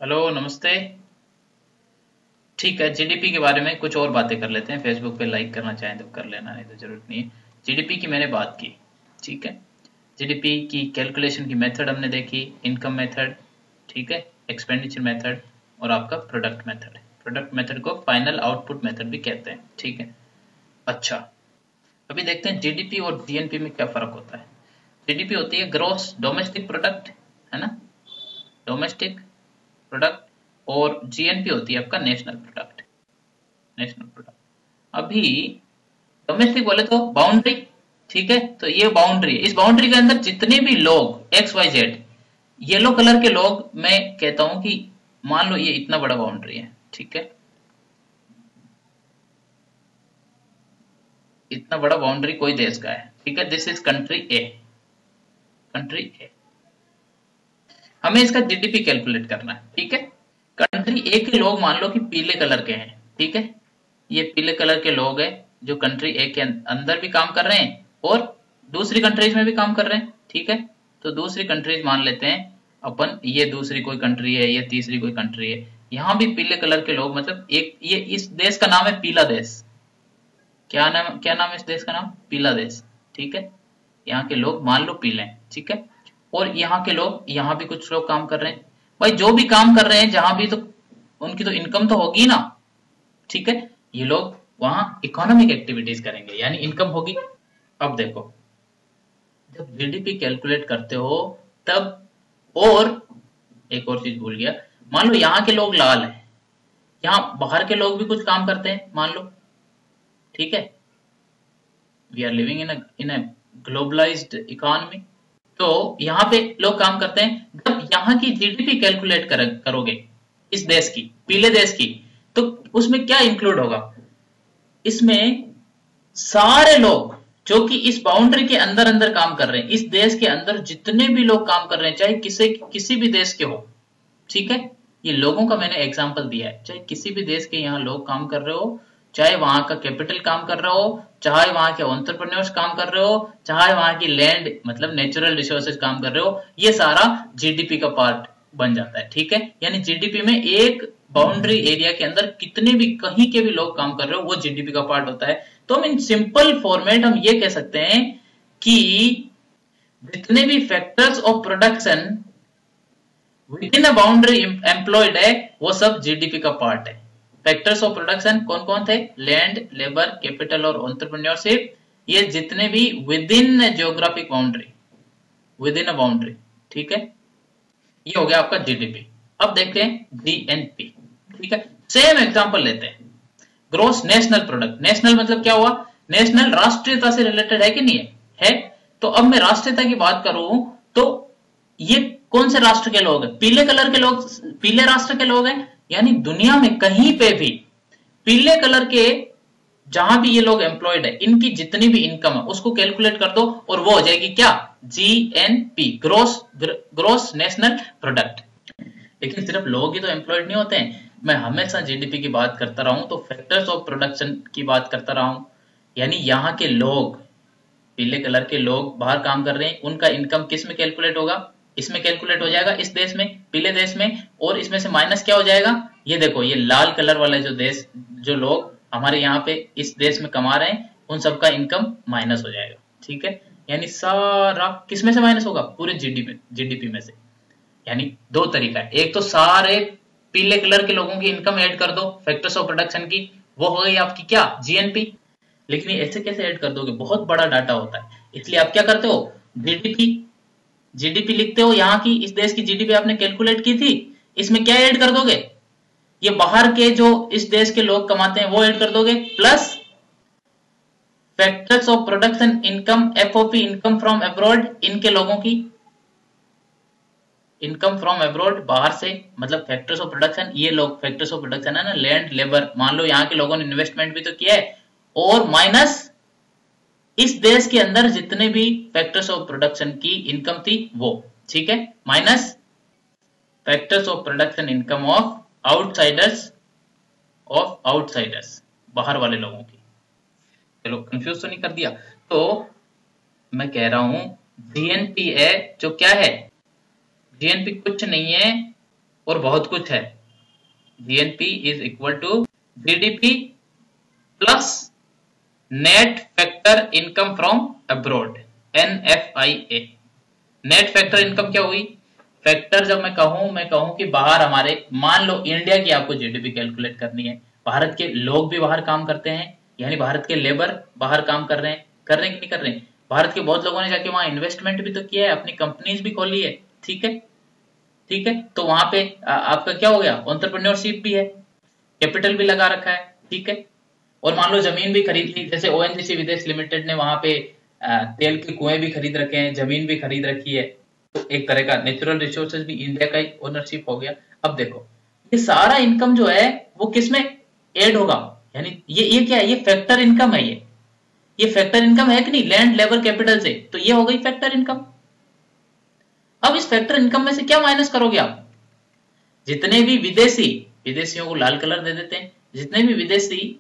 Hello, नमस्ते। ठीक है, जीडीपी के बारे में कुछ और बातें कर लेते हैं। फेसबुक पे लाइक करना चाहें तो कर लेना, नहीं तो जरूरत नहीं है। जीडीपी की मैंने बात की। ठीक है, जीडीपी की कैलकुलेशन की मेथड हमने देखी। इनकम मेथड, ठीक है, एक्सपेंडिचर मेथड और आपका प्रोडक्ट मेथड। प्रोडक्ट मेथड को फाइनल आउटपुट मेथड भी कहते हैं। ठीक है, अच्छा, अभी देखते हैं जीडीपी और जीएनपी में क्या फर्क होता है। जीडीपी होती है ग्रोस डोमेस्टिक प्रोडक्ट, है ना, डोमेस्टिक प्रोडक्ट। और जीएनपी होती है आपका नेशनल प्रोडक्ट, नेशनल प्रोडक्ट। अभी डोमेस्टिक बोले तो बाउंड्री, ठीक है, तो ये बाउंड्री है। इस बाउंड्री के अंदर जितने भी लोग X Y Z, yellow colour के लोग, मैं कहता हूं कि मान लो ये इतना बड़ा बाउंड्री है, ठीक है, इतना बड़ा बाउंड्री कोई देश का है, ठीक है, this is country A, country A. हमें इसका जीडीपी कैलकुलेट करना है, ठीक है। कंट्री ए के लोग मान लो कि पीले कलर के हैं, ठीक है, ये पीले कलर के लोग हैं जो कंट्री ए के अंदर भी काम कर रहे हैं और दूसरी कंट्रीज में भी काम कर रहे हैं, ठीक है। तो दूसरी कंट्रीज मान लेते हैं अपन, ये दूसरी कोई कंट्री है, ये तीसरी कोई कंट्री है। यहाँ भी पीले कलर के लोग, मतलब एक ये इस देश का नाम है पीला देश। क्या नाम है इस देश का नाम? पीला देश, ठीक है। यहाँ के लोग मान लो पीले हैं, ठीक है। और यहाँ के लोग, यहाँ भी कुछ लोग काम कर रहे हैं। भाई जो भी काम कर रहे हैं जहां भी, तो उनकी तो इनकम तो होगी ना, ठीक है। ये लोग वहां इकोनॉमिक एक्टिविटीज करेंगे, यानी इनकम होगी। अब देखो, जब जीडीपी कैलकुलेट करते हो तब, और एक और चीज भूल गया, मान लो यहाँ के लोग लाल हैं, यहाँ बाहर के लोग भी कुछ काम करते हैं मान लो, ठीक है। We are living in a globalised economy. तो यहाँ पे लोग काम करते हैं। जब यहाँ की जीडीपी कैलकुलेट करोगे इस देश की, पीले देश की, तो उसमें क्या इंक्लूड होगा? इसमें सारे लोग जो कि इस बाउंड्री के अंदर अंदर काम कर रहे हैं, इस देश के अंदर जितने भी लोग काम कर रहे हैं, चाहे किसी भी देश के हो, ठीक है। ये लोगों का मैंने एग्जांपल दिया है, चाहे किसी भी देश के यहाँ लोग काम कर रहे हो, चाहे वहां का कैपिटल काम कर रहा हो, चाहे वहां के एंटरप्रेन्योर्स काम कर रहे हो, चाहे वहां की लैंड मतलब नेचुरल रिसोर्सेज काम कर रहे हो, ये सारा जीडीपी का पार्ट बन जाता है, ठीक है। यानी जीडीपी में एक बाउंड्री एरिया के अंदर कितने भी, कहीं के भी लोग काम कर रहे हो, वो जीडीपी का पार्ट होता है। तो हम इन सिंपल फॉर्मेट हम ये कह सकते हैं कि जितने भी factors of production with in a boundary employed है, वो सब जीडीपी का पार्ट है। फैक्टर्स ऑफ प्रोडक्शन कौन कौन थे? लैंड, लेबर, कैपिटल और एंटरप्रेन्योरशिप। ये जितने भी with in geographic boundary, with in a boundary, ठीक है, ये हो गया आपका जीडीपी। अब देखते हैं जीएनपी, ठीक है। सेम एग्जांपल लेते हैं, ग्रोस नेशनल प्रोडक्ट। नेशनल मतलब क्या हुआ? नेशनल राष्ट्रीयता से रिलेटेड है कि नहीं है? तो अब मैं राष्ट्रीयता की बात करूं तो ये कौन से राष्ट्र के लोग हैं? पीले कलर के लोग, पीले राष्ट्र के लोग हैं। यानी दुनिया में कहीं पे भी पीले कलर के जहां भी ये लोग एम्प्लॉयड है, इनकी जितनी भी इनकम है उसको कैलकुलेट कर दो और वो हो जाएगी क्या? GNP, gross gross national product. लेकिन सिर्फ लोग ही तो एम्प्लॉयड नहीं होते हैं। मैं हमेशा जीडीपी की बात करता रहा हूं तो फैक्टर्स ऑफ प्रोडक्शन की बात करता रहा हूं। यानी यहाँ के लोग, पीले कलर के लोग बाहर काम कर रहे हैं, उनका इनकम किस में कैलकुलेट होगा? इसमें कैलकुलेट हो जाएगा, इस देश में, पीले देश में। और इसमें से माइनस क्या हो जाएगा? ये देखो, ये लाल कलर वाले जो देश, जो लोग हमारे यहाँ पे इस देश में कमा रहे हैं, उन सबका इनकम माइनस हो जाएगा, ठीक है। यानी सारा किस में से माइनस होगा? पूरे जीडीपी में से। यानी दो तरीका है, एक तो सारे पीले कलर के लोगों की इनकम ऐड कर दो फैक्टर्स ऑफ प्रोडक्शन की, वो हो गई आपकी क्या? जीएनपी। लेकिन ये ऐसे कैसे ऐड कर दोगे? बहुत बड़ा डाटा होता है, इसलिए आप क्या करते हो? जीडीपी, जीडीपी लिखते हो, यहाँ की इस देश की जीडीपी आपने कैलकुलेट की थी, इसमें क्या ऐड कर दोगे? ये बाहर के जो इस देश के लोग कमाते हैं वो ऐड कर दोगे, plus factors of production income, FOP, income from abroad, इनके लोगों की इनकम फ्रॉम अब्रॉड, बाहर से, मतलब फैक्टर्स ऑफ प्रोडक्शन, ये लोग फैक्टर्स ऑफ प्रोडक्शन है ना, लैंड, लेबर, मान लो यहाँ के लोगों ने इन्वेस्टमेंट भी तो किया है, और माइनस इस देश के अंदर जितने भी फैक्टर्स ऑफ प्रोडक्शन की इनकम थी वो, ठीक है, minus factors of production income of outsiders, बाहर वाले लोगों की। चलो, कंफ्यूज तो नहीं कर दिया? तो मैं कह रहा हूं जीएनपी है जो क्या है? जीएनपी कुछ नहीं है, और बहुत कुछ है। GNP is equal to GDP plus net factor income from abroad, NFIA। Net factor income क्या हुई? फैक्टर जब मैं कहूं कि बाहर हमारे, मान लो इंडिया की आपको जीडीपी कैलकुलेट करनी है, भारत के लोग भी बाहर काम करते हैं, यानी भारत के लेबर बाहर काम कर रहे हैं कि नहीं कर रहे हैं? भारत के बहुत लोगों ने जाके वहां इन्वेस्टमेंट भी तो किया है, अपनी कंपनीज भी खोली है, ठीक है, ठीक है। तो वहां पे आपका क्या हो गया? एंटरप्रेन्योरशिप भी है, कैपिटल भी लगा रखा है, ठीक है। और मान लो जमीन भी खरीद ली, जैसे ओएनजीसी विदेश लिमिटेड ने वहां पे तेल के कुएं भी खरीद रखे हैं, जमीन भी खरीद रखी है, तो एक तरह का नेचुरल रिसोर्सेज भी इंडिया का ही ओनरशिप हो गया। अब देखो ये सारा इनकम जो है वो किसमें ऐड होगा? यानी ये क्या है? ये फैक्टर इनकम है। ये फैक्टर इनकम है कि नहीं? लैंड लेबर कैपिटल से, तो ये हो गई फैक्टर इनकम। अब इस फैक्टर इनकम में से क्या माइनस करोगे आप? जितने भी विदेशियों को लाल कलर दे देते हैं, जितने भी विदेशी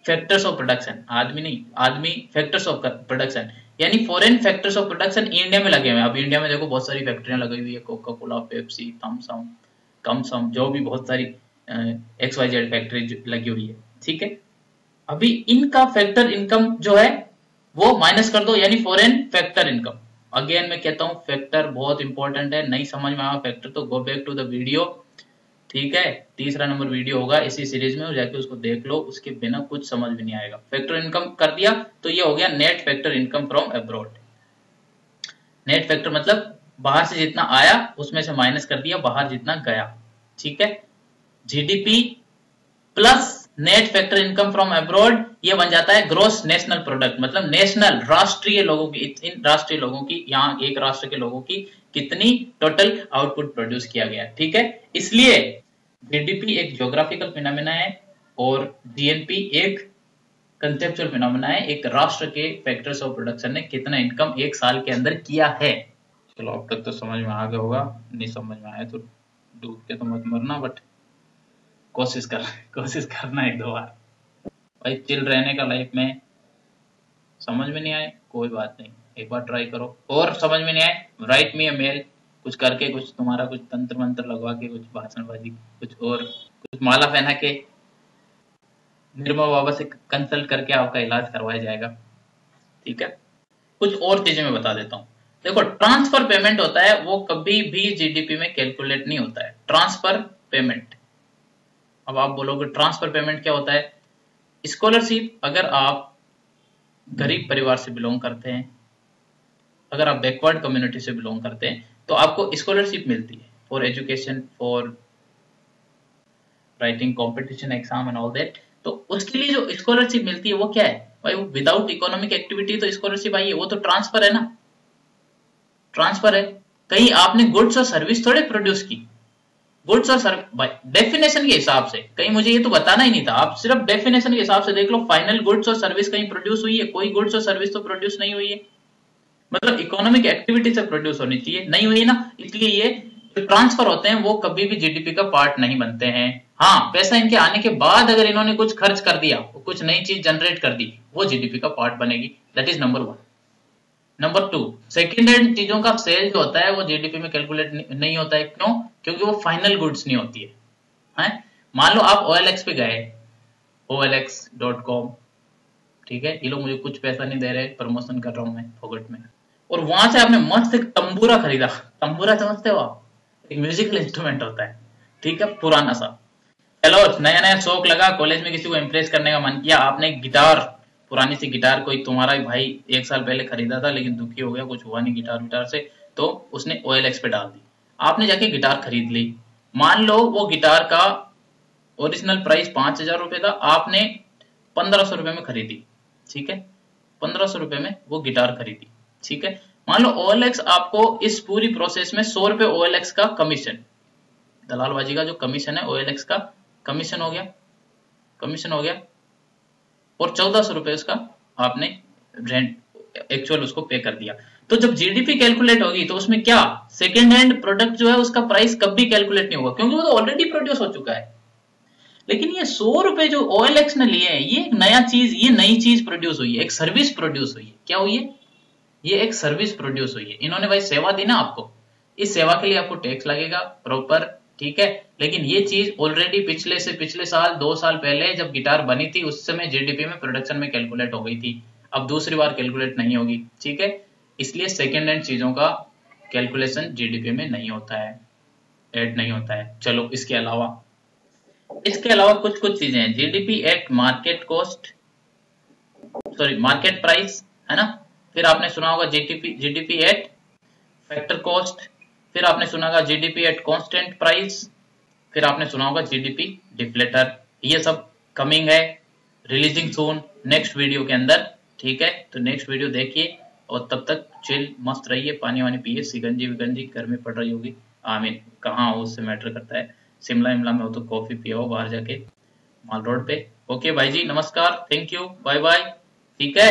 फैक्टर्स ऑफ प्रोडक्शन, आदमी फैक्टर्स ऑफ प्रोडक्शन, यानी foreign factors of production India में लगे हुए हैं। अब इंडिया में देखो बहुत सारी फैक्ट्रियां लगी हुई है, कोका कोला, पेप्सी, थम्सम, कमसम, जो भी बहुत सारी XYZ फैक्ट्री लगी हुई है, ठीक है। अभी इनका फैक्टर इनकम जो है वो माइनस कर दो, यानी फॉरेन फैक्टर इनकम। अगेन मैं कहता हूं फैक्टर बहुत इंपॉर्टेंट है, नहीं समझ में आया फैक्टर तो go back to the video, ठीक है। तीसरा नंबर वीडियो होगा इसी सीरीज में, जाके उसको देख लो, उसके बिना कुछ समझ में नहीं आएगा। फैक्टर इनकम कर दिया तो ये हो गया net factor income from abroad. Net factor मतलब बाहर से जितना आया उसमें से माइनस कर दिया बाहर जितना गया, ठीक है। GDP plus net factor income from abroad, ये बन जाता है ग्रॉस नेशनल प्रोडक्ट, मतलब नेशनल राष्ट्रीय लोगों की, इन राष्ट्रीय लोगों की, यहाँ एक राष्ट्र के लोगों की कितनी टोटल आउटपुट प्रोड्यूस किया गया, ठीक है। इसलिए जीडीपी एक ज्योग्राफिकल फिनोमेना है और जीएनपी एक कंसेप्चुअल फिनोमेना है, एक राष्ट्र के फैक्टर्स ऑफ प्रोडक्शन ने कितना इनकम एक साल के अंदर किया है। चलो अब तक तो समझ में आ गया होगा, नहीं समझ में आया तो डूब के तो मत मरना, बट कोशिश करना एक दो बार। भाई चिल रहने का लाइफ में, समझ में नहीं आए कोई बात नहीं, एक बार ट्राई करो, और समझ में नहीं आए राइट मी अ मेल, कुछ करके, कुछ तुम्हारा कुछ तंत्र मंत्र लगवा के, कुछ भाषणबाजी, कुछ और कुछ माला पहना के निर्मल बाबा से कंसल्ट करके आपका इलाज करवाया जाएगा, ठीक है। कुछ और चीजें मैं बता देता हूँ। देखो ट्रांसफर पेमेंट होता है वो कभी भी जीडीपी में कैलकुलेट नहीं होता है, ट्रांसफर पेमेंट। अब आप बोलोगे ट्रांसफर पेमेंट क्या होता है? स्कॉलरशिप, अगर आप गरीब परिवार से बिलोंग करते हैं, अगर आप बैकवर्ड कम्युनिटी से बिलोंग करते हैं, तो आपको स्कॉलरशिप मिलती है for education, for writing competition exam and all that. तो उसके लिए जो स्कॉलरशिप मिलती है वो क्या है भाई? वो विदाउट इकोनॉमिक एक्टिविटी तो स्कॉलरशिप आई है, वो तो ट्रांसफर है ना, ट्रांसफर है। कहीं आपने गुड्स और सर्विस थोड़े प्रोड्यूस की, गुड्स और सर्विस भाई डेफिनेशन के हिसाब से, कहीं मुझे ये तो बताना ही नहीं था, आप सिर्फ डेफिनेशन के हिसाब से देख लो, फाइनल गुड्स और सर्विस कहीं प्रोड्यूस हुई है? कोई गुड्स और सर्विस तो प्रोड्यूस नहीं हुई है, मतलब इकोनॉमिक एक्टिविटी से प्रोड्यूस होनी चाहिए, नहीं हुई ना। इसलिए ये जो ट्रांसफर होते हैं वो कभी भी जीडीपी का पार्ट नहीं बनते हैं। हाँ, पैसा इनके आने के बाद अगर इन्होंने कुछ खर्च कर दिया, कुछ नई चीज जनरेट कर दी, वो जीडीपी का पार्ट बनेगी, that is number 1। Number 2, second hand चीजों का सेल जो होता है वो जीडीपी में कैलकुलेट नहीं होता है। क्यों? क्योंकि वो फाइनल गुड्स नहीं होती है। मान लो आप OLX पे गए, OLX.com, ठीक है, ये लोग मुझे कुछ पैसा नहीं दे रहे, प्रमोशन कर रहा हूं मैं फोकट में, और वहां से आपने मस्त एक तंबूरा खरीदा। तंबूरा समझते हो आप? एक म्यूजिकल इंस्ट्रूमेंट होता है, ठीक है, पुराना सा। चलो नया नया शौक लगा, कॉलेज में किसी को इम्प्रेस करने का मन किया, आपने गिटार, पुरानी सी गिटार, कोई तुम्हारा भाई 1 साल पहले खरीदा था लेकिन दुखी हो गया, कुछ हुआ नहीं गिटार से, तो उसने OLX पे डाल दी, आपने जाके गिटार खरीद ली। मान लो वो गिटार का ओरिजिनल प्राइस 5,000 रुपए था, आपने 1,500 रुपए में खरीदी, ठीक है, 1,500 रुपए में वो गिटार खरीदी, ठीक है। मान लो OLX आपको इस पूरी प्रोसेस में 100 रुपए OLX का कमीशन, दलालबाजी का जो कमीशन है OLX का कमीशन हो गया, और 1,400 रुपए उसका आपने रेंट एक्चुअल उसको पे कर दिया। तो जब जीडीपी कैलकुलेट होगी तो उसमें क्या सेकेंड हैंड प्रोडक्ट जो है उसका प्राइस कभी कैलकुलेट नहीं होगा, क्योंकि वो तो ऑलरेडी प्रोड्यूस हो चुका है। लेकिन ये 100 रुपए जो OLX ने लिए हैं, ये एक नया चीज, ये नई चीज प्रोड्यूस हुई है, एक सर्विस प्रोड्यूस हुई है। क्या हुई है? ये एक सर्विस प्रोड्यूस हुई है। इन्होंने भाई सेवा दी ना आपको, इस सेवा के लिए आपको टैक्स लगेगा प्रॉपर, ठीक है। लेकिन ये चीज ऑलरेडी पिछले साल 2 साल पहले जब गिटार बनी थी उस समय जीडीपी में प्रोडक्शन में कैलकुलेट हो गई थी, अब दूसरी बार कैलकुलेट नहीं होगी, ठीक है। इसलिए सेकेंड हैंड चीजों का कैलकुलेशन जीडीपी में नहीं होता है, ऐड नहीं होता है। चलो इसके अलावा कुछ कुछ चीजें हैं, GDP at market cost, sorry market price, है ना। फिर आपने सुना होगा जीडीपी एट फैक्टर कॉस्ट, फिर आपने सुना होगा जीडीपी एट कांस्टेंट प्राइस, फिर आपने सुना होगा जीडीपी डिफ्लेटर। ये सब कमिंग है, रिलीजिंग सून नेक्स्ट वीडियो के अंदर, ठीक है। तो नेक्स्ट वीडियो देखिए और तब तक चिल मस्त रहिए, पानी वानी पिए, सिगंजी विगंजी गर्मी पड़ रही होगी, आमीन कहाँ हो उससे मैटर करता है। शिमला इमला में हो तो कॉफी पियो बाहर जाके माल रोड पे। ओके भाई जी, नमस्कार, थैंक यू, बाय बाय, ठीक है।